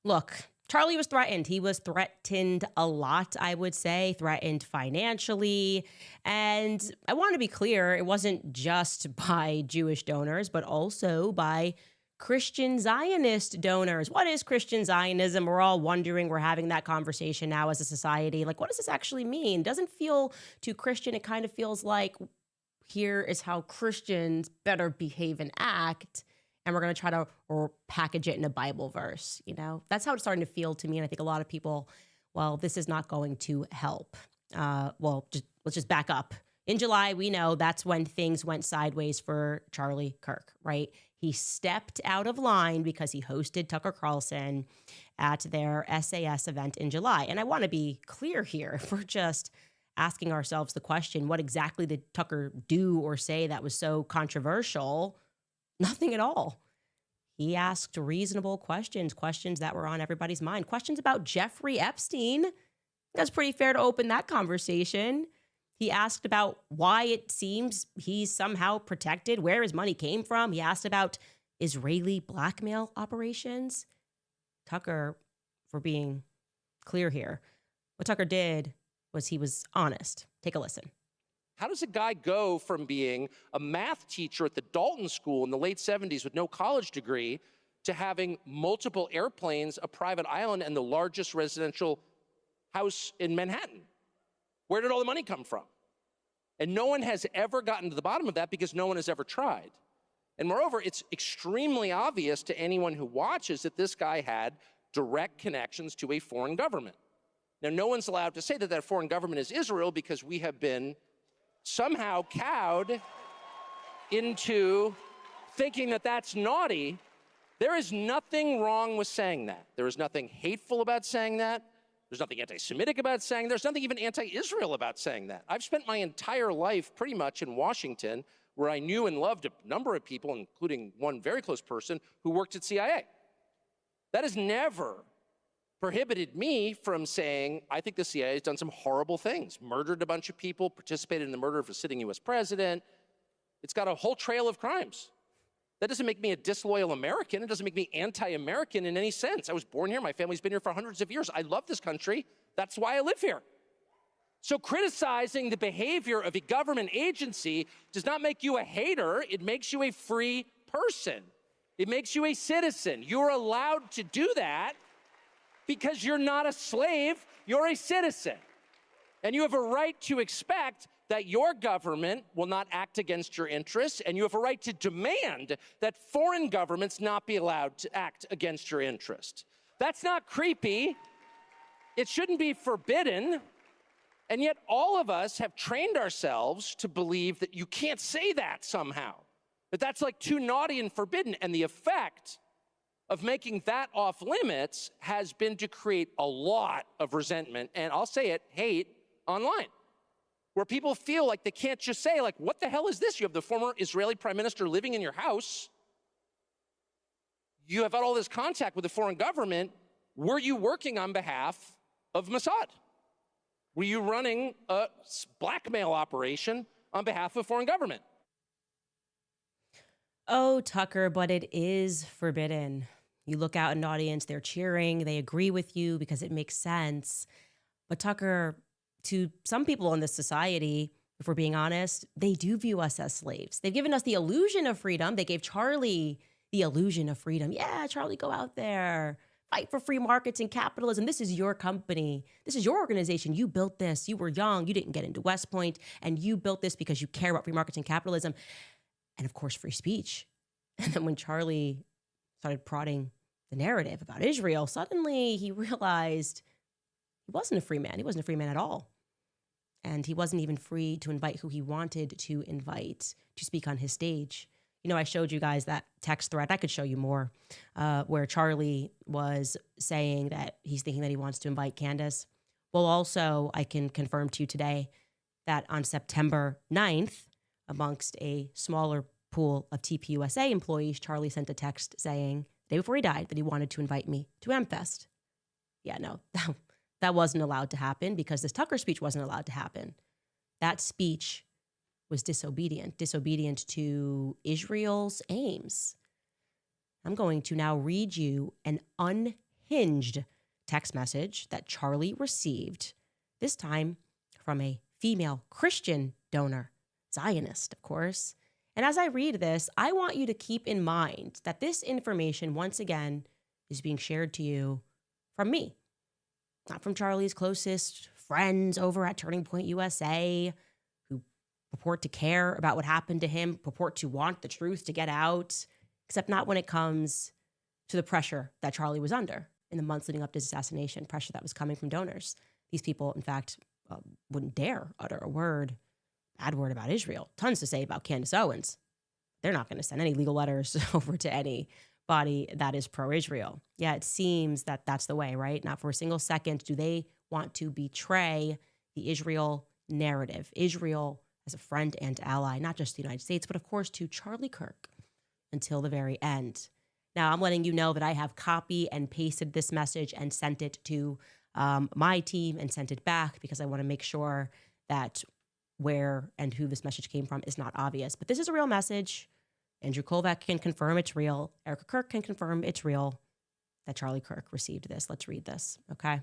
Look, Charlie was threatened. He was threatened a lot, I would say, threatened financially. And I want to be clear, it wasn't just by Jewish donors, but also by Christian Zionist donors. What is Christian Zionism? We're all wondering. We're having that conversation now as a society. Like, what does this actually mean? Doesn't feel too Christian. It kind of feels like here is how Christians better behave and act. And we're going to try to or package it in a Bible verse. That's how it's starting to feel to me. And I think a lot of people, well, this is not going to help. Let's just back up. In July, we know that's when things went sideways for Charlie Kirk, right? He stepped out of line because he hosted Tucker Carlson at their SAS event in July. And I want to be clear here. If we're just asking ourselves the question, what exactly did Tucker do or say that was so controversial? Nothing at all. He asked reasonable questions that were on everybody's mind, questions about Jeffrey Epstein. That's pretty fair to open that conversation. He asked about why it seems he's somehow protected, where his money came from. He asked about Israeli blackmail operations. Tucker, for being clear here, what Tucker did was he was honest. Take a listen. How does a guy go from being a math teacher at the Dalton School in the late 70s with no college degree to having multiple airplanes, a private island, and the largest residential house in Manhattan? Where did all the money come from? And no one has ever gotten to the bottom of that because no one has ever tried. And moreover, it's extremely obvious to anyone who watches that this guy had direct connections to a foreign government. Now, no one's allowed to say that that foreign government is Israel because we have been somehow cowed into thinking that that's naughty. There is nothing wrong with saying that. There is nothing hateful about saying that. There's nothing anti-Semitic about saying that. There's nothing even anti-Israel about saying that. I've spent my entire life pretty much in Washington, where I knew and loved a number of people, including one very close person who worked at CIA. That has never prohibited me from saying, I think the CIA has done some horrible things, murdered a bunch of people, participated in the murder of a sitting US president. It's got a whole trail of crimes. That doesn't make me a disloyal American. It doesn't make me anti-American in any sense. I was born here. My family's been here for hundreds of years. I love this country. That's why I live here. So criticizing the behavior of a government agency does not make you a hater. It makes you a free person. It makes you a citizen. You're allowed to do that because you're not a slave, you're a citizen. And you have a right to expect that your government will not act against your interests, and you have a right to demand that foreign governments not be allowed to act against your interests. That's not creepy. It shouldn't be forbidden. And yet all of us have trained ourselves to believe that you can't say that somehow, that that's like too naughty and forbidden. And the effect of making that off limits has been to create a lot of resentment, and I'll say it, hate online, where people feel like they can't just say, like, what the hell is this? You have the former Israeli prime minister living in your house. You have had all this contact with the foreign government. Were you working on behalf of Mossad? Were you running a blackmail operation on behalf of foreign government? Oh, Tucker, but it is forbidden. You look out in an audience, they're cheering, they agree with you because it makes sense. But Tucker, to some people in this society, if we're being honest, they do view us as slaves. They've given us the illusion of freedom. They gave Charlie the illusion of freedom. Yeah, Charlie, go out there, fight for free markets and capitalism. This is your company. This is your organization. You built this. You were young. You didn't get into West Point, and you built this because you care about free markets and capitalism. And of course, free speech. And then when Charlie started prodding the narrative about Israel, suddenly he realized he wasn't a free man. He wasn't a free man at all. And he wasn't even free to invite who he wanted to invite to speak on his stage. You know, I showed you guys that text thread. I could show you more, where Charlie was saying that he's thinking that he wants to invite Candace. Well, also, I can confirm to you today that on September 9th, amongst a smaller pool of TPUSA employees, Charlie sent a text saying, the day before he died, that he wanted to invite me to AmFest. Yeah, no, that wasn't allowed to happen because this Tucker speech wasn't allowed to happen. That speech was disobedient to Israel's aims. I'm going to now read you an unhinged text message that Charlie received, this time from a female Christian donor, Zionist, of course. And as I read this, I want you to keep in mind that this information, once again, is being shared to you from me, not from Charlie's closest friends over at Turning Point USA, who purport to care about what happened to him, purport to want the truth to get out, except not when it comes to the pressure that Charlie was under in the months leading up to his assassination, pressure that was coming from donors. These people, in fact, wouldn't dare utter a bad word about Israel. Tons to say about Candace Owens. They're not going to send any legal letters over to anybody that is pro-Israel. Yeah, it seems that that's the way, right? Not for a single second do they want to betray the Israel narrative. Israel as a friend and ally, not just the United States, but of course to Charlie Kirk until the very end. Now, I'm letting you know that I have copy and pasted this message and sent it to my team and sent it back because I want to make sure that where and who this message came from is not obvious. But this is a real message. Andrew Kovac can confirm it's real. Erika Kirk can confirm it's real that Charlie Kirk received this. Let's read this, okay?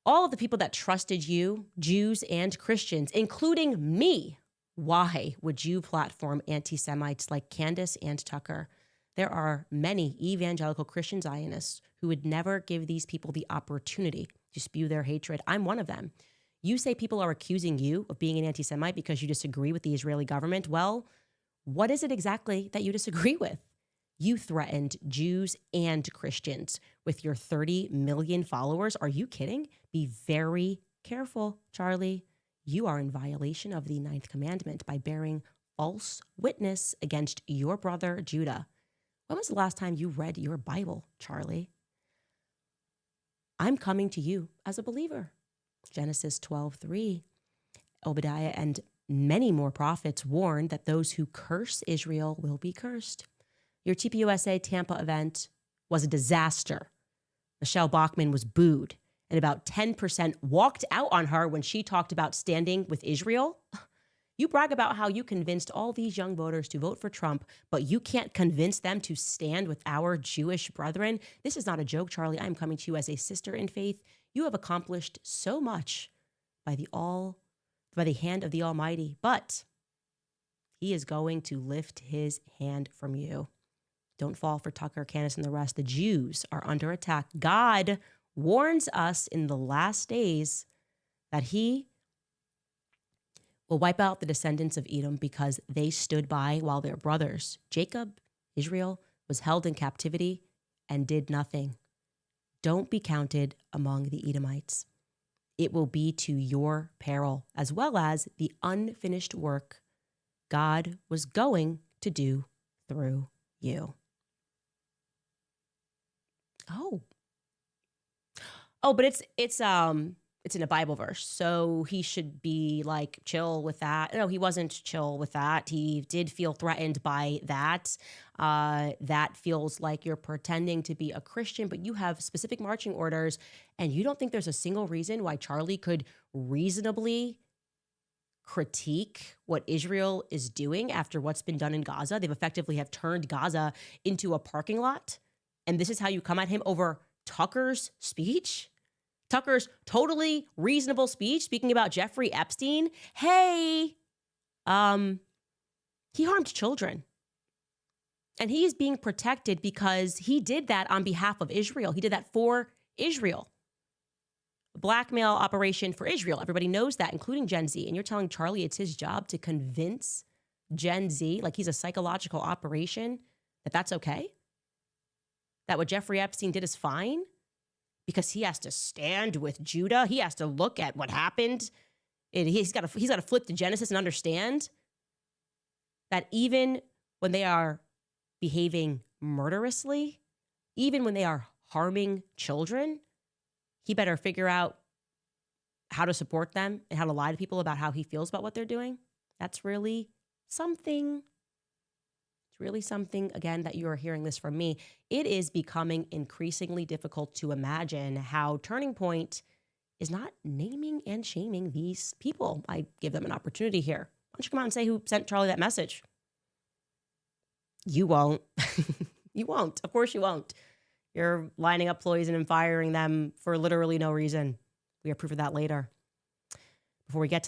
All of the people that trusted you, Jews and Christians, including me, why would you platform anti-Semites like Candace and Tucker? There are many evangelical Christian Zionists who would never give these people the opportunity to spew their hatred. I'm one of them. You say people are accusing you of being an anti-Semite because you disagree with the Israeli government. Well, what is it exactly that you disagree with? You threatened Jews and Christians with your 30 million followers. Are you kidding? Be very careful, Charlie. You are in violation of the 9th commandment by bearing false witness against your brother Judah. When was the last time you read your Bible, Charlie? I'm coming to you as a believer. Genesis 12:3. Obadiah and many more prophets warned that those who curse Israel will be cursed. Your TPUSA Tampa event was a disaster. Michelle Bachmann was booed, and about 10% walked out on her when she talked about standing with Israel. You brag about how you convinced all these young voters to vote for Trump, but you can't convince them to stand with our Jewish brethren. This is not a joke, Charlie. I'm coming to you as a sister in faith. You have accomplished so much by the hand of the Almighty, but he is going to lift his hand from you. Don't fall for Tucker, Candace, and the rest. The Jews are under attack. God warns us in the last days that he will wipe out the descendants of Edom because they stood by while their brothers, Jacob, Israel, was held in captivity and did nothing. Don't be counted among the Edomites. It will be to your peril, as well as the unfinished work God was going to do through you. But it's in a Bible verse, so he should be like chill with that. No, he wasn't chill with that. He did feel threatened by that. That feels like you're pretending to be a Christian, but you have specific marching orders, and you don't think there's a single reason why Charlie could reasonably critique what Israel is doing after what's been done in Gaza. They've effectively have turned Gaza into a parking lot, and this is how you come at him over Tucker's speech? Tucker's totally reasonable speech speaking about Jeffrey Epstein. Hey, he harmed children. And he is being protected because he did that on behalf of Israel. He did that for Israel. A blackmail operation for Israel. Everybody knows that, including Gen Z. And you're telling Charlie it's his job to convince Gen Z, like he's a psychological operation, that that's okay? That what Jeffrey Epstein did is fine? Because he has to stand with Judah. He has to look at what happened. And he's got to flip to Genesis and understand that even when they are behaving murderously, even when they are harming children, he better figure out how to support them and how to lie to people about how he feels about what they're doing. That's really something. It's really something, again, that you are hearing this from me. It is becoming increasingly difficult to imagine how Turning Point is not naming and shaming these people. I give them an opportunity here. Why don't you come out and say who sent Charlie that message? You won't. You won't. Of course you won't. You're lining up employees and firing them for literally no reason. We have proof of that later. Before we get to that,